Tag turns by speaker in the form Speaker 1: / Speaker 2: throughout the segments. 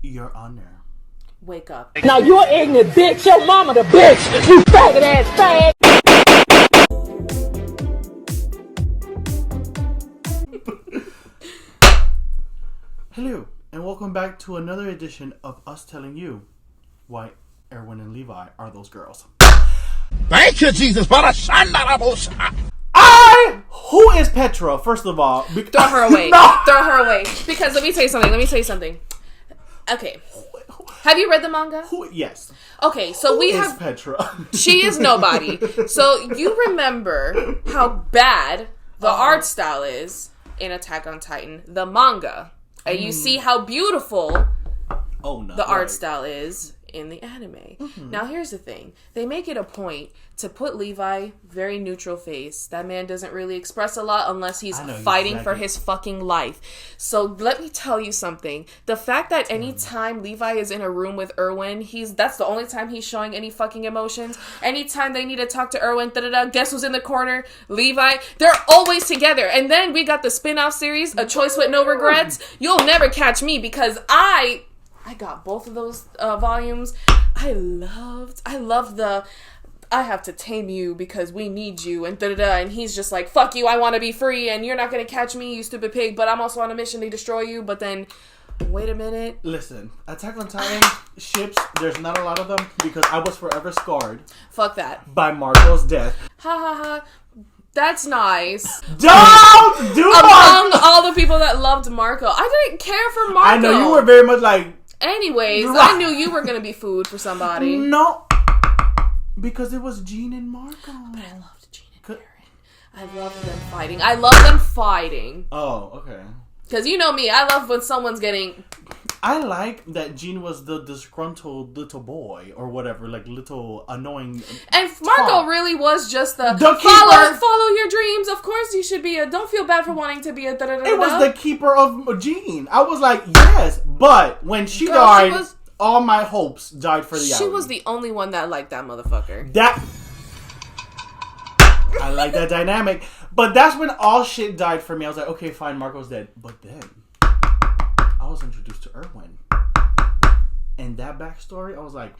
Speaker 1: Your Honor.
Speaker 2: Wake up.
Speaker 3: Now you're ignorant bitch. Your mama the bitch. You faggot ass fag.
Speaker 1: Hello, and welcome back to another edition of us telling you why Erwin and Levi are those girls.
Speaker 4: Thank you, Jesus.
Speaker 1: Who is Petra? First of all,
Speaker 2: Throw her away.
Speaker 1: No!
Speaker 2: Throw her away. Because let me tell you something. Okay. Have you read the manga?
Speaker 1: Yes.
Speaker 2: Okay, so
Speaker 1: Who
Speaker 2: we
Speaker 1: is
Speaker 2: have
Speaker 1: Petra.
Speaker 2: She is nobody. So you remember how bad the art style is in Attack on Titan, the manga. And you see how beautiful the art style is in the anime. Mm-hmm. Now here's the thing. They make it a point to put Levi very neutral face. That man doesn't really express a lot unless he's fighting for his fucking life. So let me tell you something. The fact that anytime Levi is in a room with Erwin, that's the only time he's showing any fucking emotions. Anytime they need to talk to Erwin, guess who's in the corner? Levi. They're always together. And then we got the spin-off series, A Choice with No Regrets. You'll never catch me because I got both of those volumes. I loved the I have to tame you because we need you and and he's just like, fuck you, I want to be free and you're not going to catch me, you stupid pig, but I'm also on a mission to destroy you. But then, wait a minute.
Speaker 1: Listen, Attack on Titan ships, there's not a lot of them because I was forever scarred.
Speaker 2: Fuck that.
Speaker 1: By Marco's death.
Speaker 2: Ha ha ha. That's nice.
Speaker 1: Don't do
Speaker 2: Among all the people that loved Marco, I didn't care for Marco.
Speaker 1: I know, you were very much like...
Speaker 2: Anyways, I knew you were going to be food for somebody.
Speaker 1: No. Because it was Jean and Marco.
Speaker 2: But I loved Jean and Aaron. I loved them fighting.
Speaker 1: Oh, okay.
Speaker 2: Because you know me, I love when someone's getting...
Speaker 1: I like that Jean was the disgruntled little boy or whatever, like little annoying.
Speaker 2: And Marco really was just the follow your dreams. Of course you should be don't feel bad for wanting to be a
Speaker 1: It was the keeper of Jean. I was like, yes, but when she died, all my hopes died for the Yaoi.
Speaker 2: She was the only one that liked that motherfucker.
Speaker 1: I like that dynamic. But that's when all shit died for me. I was like, okay, fine, Marco's dead. But then I was introduced to Erwin. And that backstory, I was like,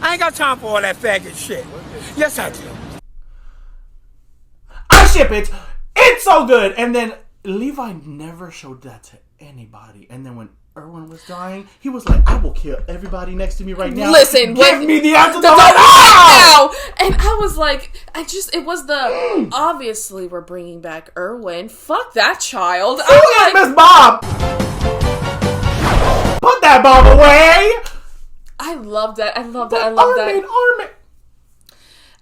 Speaker 4: I ain't got time for all that faggot shit. Yes, I do.
Speaker 1: I ship it. It's so good. And then Levi never showed that to anybody. And then when Erwin was dying, he was like, I will kill everybody next to me right now.
Speaker 2: Listen,
Speaker 1: give me the answer
Speaker 2: now. And I was like, it was the obviously we're bringing back Erwin. Fuck that child.
Speaker 1: Who is Miss Bob? Put that Bob away.
Speaker 2: I love that. Armin.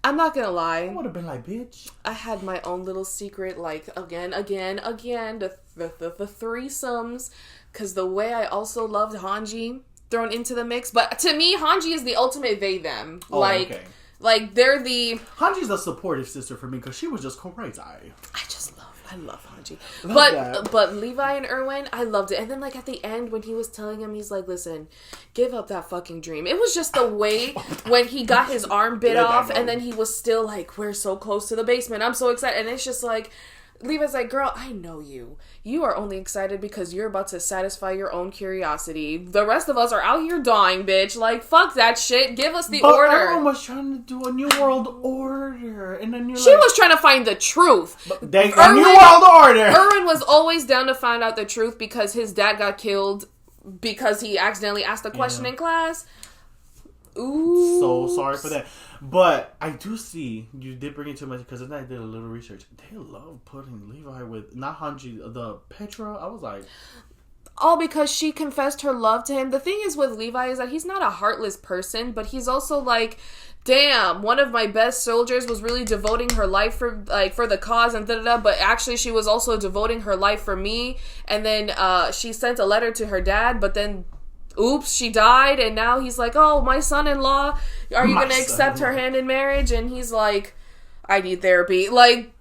Speaker 2: I'm not gonna lie.
Speaker 1: I would have been like, bitch.
Speaker 2: I had my own little secret, like again, the threesomes. Because the way I also loved Hanji thrown into the mix. But to me, Hanji is the ultimate they-them.
Speaker 1: Oh, okay.
Speaker 2: Like, they're the...
Speaker 1: Hanji's a supportive sister for me because she was just crazy.
Speaker 2: I love Hanji. But Levi and Erwin, I loved it. And then, like, at the end, when he was telling him, he's like, listen, give up that fucking dream. It was just the way when he got his arm bit off and then he was still like, we're so close to the basement. I'm so excited. And it's just like... Levi's like, girl, I know you. You are only excited because you're about to satisfy your own curiosity. The rest of us are out here dying, bitch. Like, fuck that shit. Give us the order.
Speaker 1: Everyone was trying to do a new world order. And then
Speaker 2: she was trying to find the truth.
Speaker 1: A new world order.
Speaker 2: Erwin was always down to find out the truth because his dad got killed because he accidentally asked a question in class. Ooh.
Speaker 1: So sorry for that. But I do see, you did bring it to me because then I did a little research. They love putting Levi with, not Hanji, the Petra. I was like...
Speaker 2: All because she confessed her love to him. The thing is with Levi is that he's not a heartless person, but he's also like, damn, one of my best soldiers was really devoting her life for the cause and but actually she was also devoting her life for me. And then she sent a letter to her dad, but then... Oops, she died, and now he's like, oh, my son-in-law, are you going to accept her hand in marriage? And he's like, I need therapy. Like,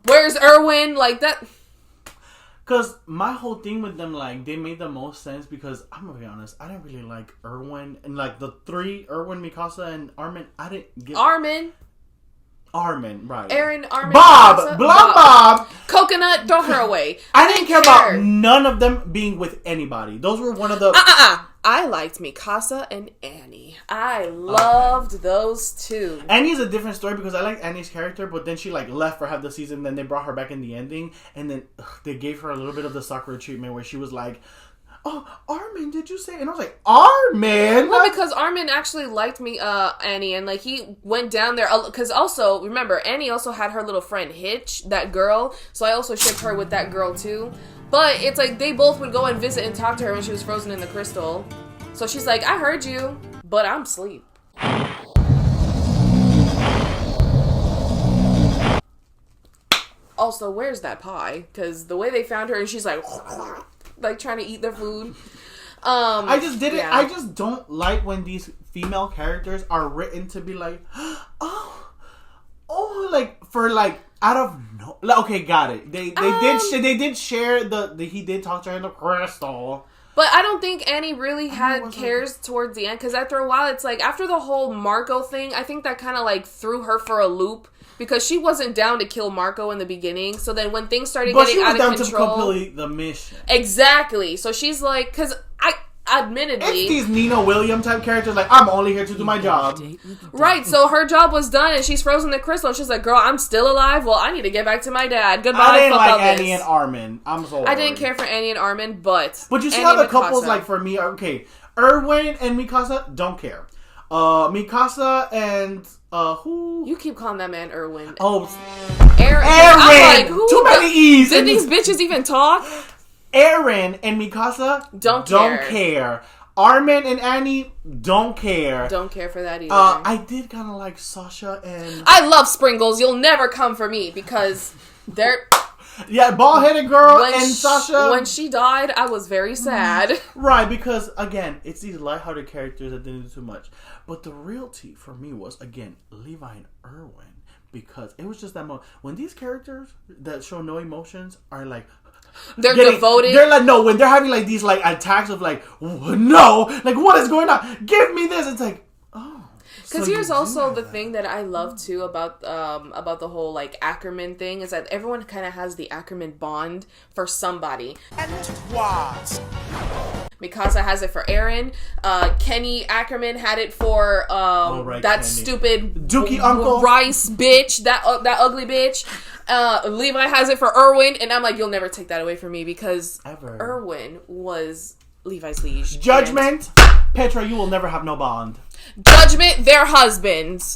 Speaker 2: where's Erwin? Like, that...
Speaker 1: Because my whole thing with them, like, they made the most sense because, I'm going to be honest, I didn't really like Erwin. And, like, the three, Erwin, Mikasa, and Armin, I didn't get...
Speaker 2: Armin?
Speaker 1: Armin, right.
Speaker 2: Armin,
Speaker 1: Bob! Blonde Bob!
Speaker 2: Coconut, throw her away.
Speaker 1: I didn't care about none of them being with anybody. Those were one of the...
Speaker 2: I liked Mikasa and Annie. I loved those two.
Speaker 1: Annie's a different story because I liked Annie's character, but then she like left for half the season, then they brought her back in the ending, and then they gave her a little bit of the Sakura treatment where she was like, oh, Armin, did you say? And I was like, Armin?
Speaker 2: Well, because Armin actually liked Annie, and like he went down there because also remember Annie also had her little friend Hitch, that girl. So I also shipped her with that girl too. But it's like they both would go and visit and talk to her when she was frozen in the crystal. So she's like, I heard you, but I'm asleep. Also, where's that pie? Because the way they found her, and she's like trying to eat their food.
Speaker 1: I just don't like when these female characters are written to be like, like for like out of no. Okay, got it. They did share he did talk to her in the crystal.
Speaker 2: But I don't think Annie really had cares towards the end, because after a while, it's like after the whole Marco thing, I think that kind of like threw her for a loop. Because she wasn't down to kill Marco in the beginning. So then when things started getting out of control... But she was down to complete the mission. Exactly. So she's like... Because admittedly...
Speaker 1: It's these Nina Williams type characters like, I'm only here to do my job.
Speaker 2: Right. So her job was done and she's frozen the crystal. And she's like, girl, I'm still alive. Well, I need to get back to my dad. Goodbye.
Speaker 1: I didn't like Annie and Armin. I'm sorry.
Speaker 2: I didn't care for Annie and Armin, but...
Speaker 1: But you see how the couples, like for me... Okay. Erwin and Mikasa, don't care. Mikasa and... who?
Speaker 2: You keep calling that man Erwin.
Speaker 1: Oh,
Speaker 2: Aaron.
Speaker 1: I'm like, too many E's.
Speaker 2: Did these bitches even talk?
Speaker 1: Aaron and Mikasa don't care. Armin and Annie don't care.
Speaker 2: Don't care for that either.
Speaker 1: I did kind of like Sasha and...
Speaker 2: I love Sprinkles. You'll never come for me because they're...
Speaker 1: Yeah, bald-headed girl and Sasha.
Speaker 2: When she died, I was very sad.
Speaker 1: Right, because, again, it's these lighthearted characters that didn't do too much. But the real tea for me was, again, Levi and Erwin. Because it was just that moment. When these characters that show no emotions are like...
Speaker 2: They're devoted.
Speaker 1: They're like, no, when they're having like these like attacks of like, no, like what is going on? Give me this. It's like, oh.
Speaker 2: Because here's also the thing that I love too about the whole like Ackerman thing is that everyone kind of has the Ackerman bond for somebody.
Speaker 4: And what?
Speaker 2: Mikasa has it for Aaron. Kenny Ackerman had it for that Kenny. Stupid
Speaker 1: Dookie uncle
Speaker 2: Rice bitch, that ugly bitch. Levi has it for Erwin, and I'm like, you'll never take that away from me because Erwin was Levi's liege.
Speaker 1: Judgment, Petra, you will never have no bond.
Speaker 2: Judgment, their husbands.